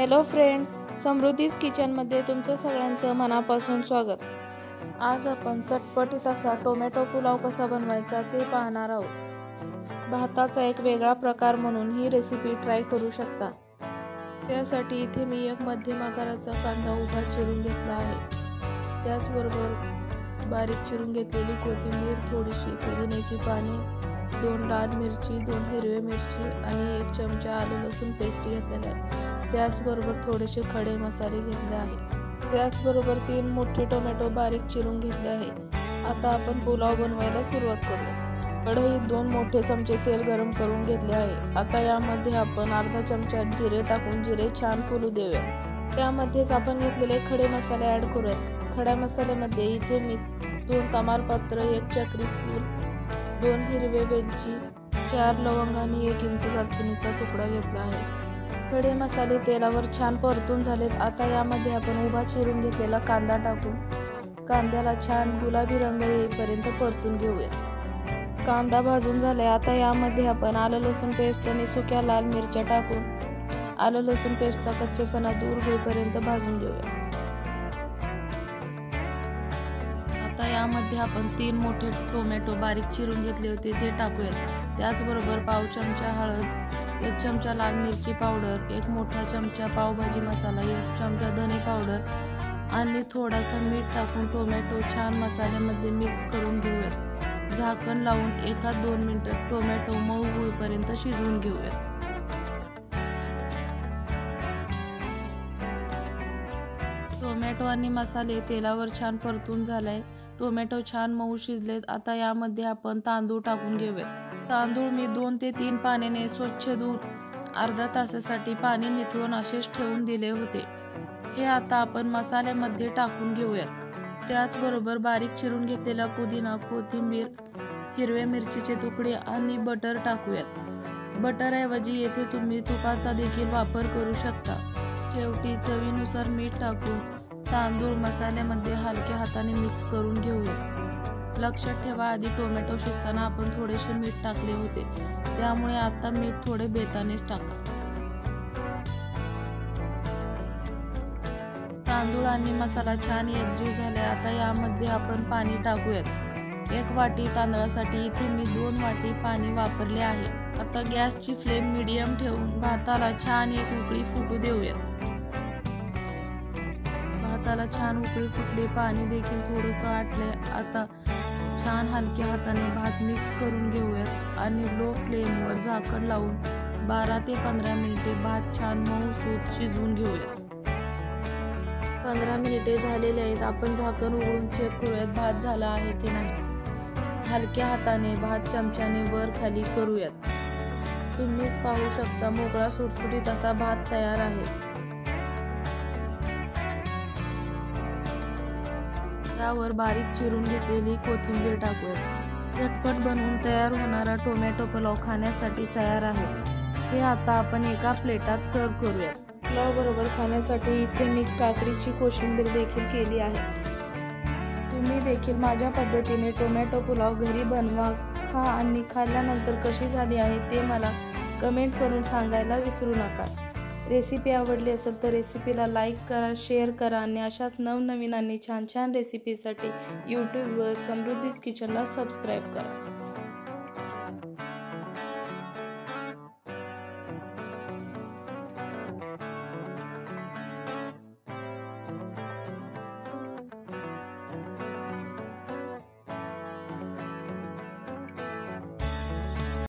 Hello friends, समृद्धीज किचनमध्ये तुमचं सगळ्यांचं मनापासून स्वागत। आज आपण चटपटीत असा टोमॅटो पुलाव कसा बनवायचा ते पाहणार आहोत। भाताचा एक वेगळा प्रकार म्हणून ही रेसिपी ट्राय करू शकता। त्यासाठी इथे मी एक मध्यम आकाराचा कांदा उभा चिरून घेतला आहे। त्याचबरोबर बारीक चिरून घेतलेली कोथिंबीर, थोडीशी पुदिन्याची पाने, 2 लाल मिरची, 2 हिरवी मिरची आणि 1 चमचा आलं लसूण पेस्ट घेतलेला आहे। त्याचबरोबर थोडेसे खडे मसाले घेतले आहे। त्याचबरोबर 3 मोठे टोमॅटो बारीक चिरून घेतले आहे। आता आपण पुलाव बनवायला सुरुवात करूया। कढईत 2 मोठे चमचे तेल गरम करून घेतले आहे। आता यामध्ये आपण अर्धा चमचा जिरे टाकून जिरे छान फुलू देऊया। त्यामध्येच आपण घेतलेले खडे मसाले ॲड करूयात। खड्या मसाल्यामध्ये इथे मी 2 तमालपत्र, 1 चक्री फूल, 2 हिरवे वेलची, 4 लवंग आणि 1 इंच दालचिनीचा तुकडा घेतला आहे। खडे मसाले तेलावर छान परतून झालेत। आता यामध्ये आपण उभा चिरून घेतलेला कांदा टाकून कांद्याला छान गुलाबी रंग येईपर्यंत परतून घेऊया। कांदा भाजून झालाय। आता यामध्ये आपण आलं लसूण पेस्ट आणि सुक्या लाल मिरच्या टाकून आलं लसूण पेस्टचा कच्चेपणा दूर होईपर्यंत भाजून घेऊया। आता यामध्ये आपण 3 मोठे टोमॅटो बारीक चिरून घेतले होते ते टाकूयात। त्याचबरोबर पाव चमचा हळद, 1 चमचा लाल मिरची पावडर, 1 मोठा चमचा पावभाजी मसाला, 1 चमचा धने पावडर आणि थोडासा मीठ टाकून टोमॅटो छान मसाल्यामध्ये मिक्स करून घेऊयात। झाकण लावून 1-2 मिनिटं टोमॅटो मऊ होईपर्यंत शिजवून घेऊयात। टोमॅटो आणि मसाले तेलावर छान परतून झालाय। टोमॅटो छान मऊ शिजलेत। आता यामध्ये आपण तांदूळ टाकून घेऊयात। तांदूळ मी 2 ते 3 पाण्याने स्वच्छ धुवून अर्धा तासासाठी पाणी निथळून असेच ठेवून दिले होते। हे आता आपण मसाल्यामध्ये टाकून घेऊयात। त्याचबरोबर बारीक चिरून घेतलेला पुदिना, कोथिंबीर, हिरव्या मिरचीचे तुकडे आणि बटर टाकूयात। बटरऐवजी येथे तुम्ही तुपाचा देखील वापर करू शकता। शेवटी चवीनुसार मीठ टाकून तांदूळ मसाल्यामध्ये हलक्या हाताने मिक्स करून घेऊयात। लक्षात ठेवा, आधी टोमॅटो शिजताना आपण थोडेसे मीठ टाकले होते, त्यामुळे आता मीठ थोडे बेतानेच टाका। तांदूळ आणि मसाला छान एकजीव झालाय। आता यामध्ये आपण पाणी टाकूयात। 1 वाटी तांदळासाठी इथे मी 2 वाटी पाणी वापरले आहे। आता गॅसची फ्लेम मीडियम ठेवून भाताला छान एक उकळी फुटू देऊयात। भाताला छान उकळी फुटली, पाणी देखील थोडंसं आटलंय। आता छान हलक्या हाताने भात मिक्स करून घेऊयात आणि लो फ्लेमवर झाकण लावून 12 ते 15 मिनिटे भात छान मऊसूत शिजवून घेऊयात। 15 मिनिटे झालेले आहेत। आपण झाकण उघडून चेक करूयात भात झाला आहे की नाही। हलक्या हाताने भात चमच्याने वर खाली करूयात। तुम्हीच पाहू शकता, मोकळा सुटसुटीत असा भात तयार आहे। त्यावर बारीक चिरून घेतलेली कोथिंबीर टाकूयात। झटपट बनवून तयार होणारा टोमॅटो पुलाव खाण्यासाठी तयार आहे। हे आता आपण एका प्लेटात सर्व करूयात। पुलाव बरोबर खाण्यासाठी इथे मी काकडीची कोशिंबीर देखील केली आहे। तुम्ही देखील माझ्या पद्धतीने टोमॅटो पुलाव घरी बनवा, खा आणि खाल्ल्यानंतर कशी झाली आहे ते मला कमेंट करून सांगायला विसरू नका। रेसिपी आवडली असेल तर रेसिपीला लाईक करा, शेअर करा आणि अशाच नवनवीन आणि छान छान रेसिपीसाठी यूट्यूबवर समृद्धीज किचनला सबस्क्राईब करा।